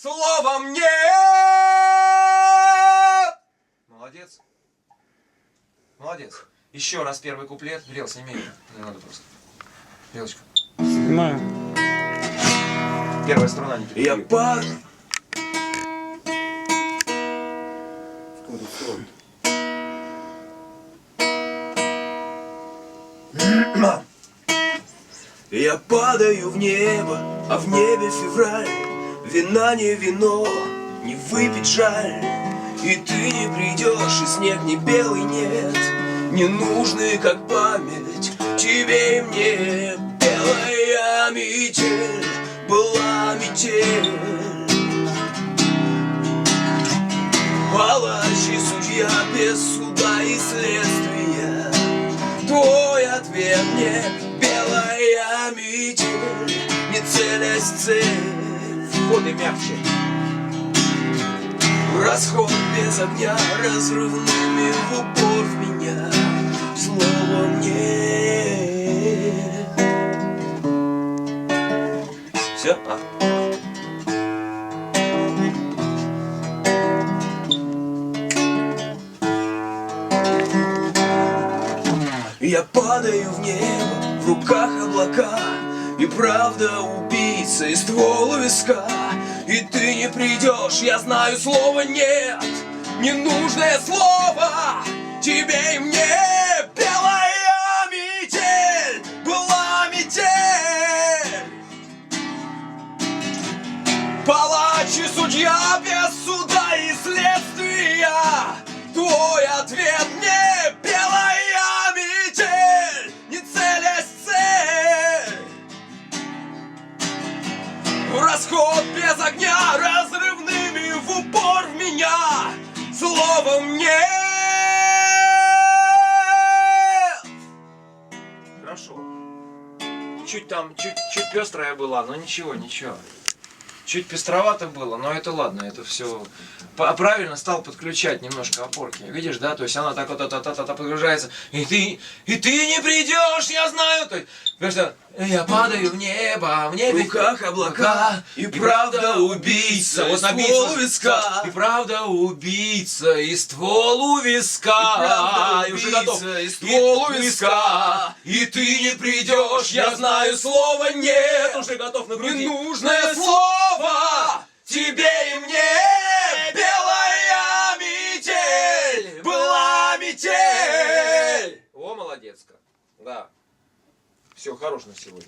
словом нет. Молодец. Молодец. Еще раз первый куплет. Белел, сними ее. Не надо просто. Белочка. Снимаю. Первая струна не Я перебью. падаю. Я падаю в небо, а в небе февраль. Вина не вино, не выпить жаль. И ты не придешь, и снег не белый, нет. Ненужный, как память, тебе и мне. Белая метель, была метель. Палач и судья без суда и следствия. Твой ответ мне белая метель, не целясь цель. Входы мягче. Расход без огня, разрывными в упор в меня. Словом нет. Все? А. Я падаю в небо, в руках облака. И правда убийца, и ствол у виска. И ты не придешь, я знаю, слова нет. Ненужное слово тебе и мне. Белая метель, была метель. Палач и судья без суда и следствия. Твой ответ мне белая метель, не целясь цель. Расход без огня, разрывными в упор в меня. Словом нет. Хорошо. Чуть там, чуть пестрая была, но ничего, ничего. Чуть пестровато было, но это ладно, это все правильно стал подключать немножко опорки. Видишь, да? То есть она так вот подгружается. И ты не придешь, я знаю. То есть, потому что я падаю в небо, в небе В руках облака, и правда убийца, вот и ствол у виска. И правда убийца, и ствол у виска. И уже готов. И ствол у виска. И ты не придешь, я знаю, слова нет. Уже готов на груди. Ненужное слово тебе и мне. Белая метель, была метель. О, молодецка. Да. Все, хорош на сегодня.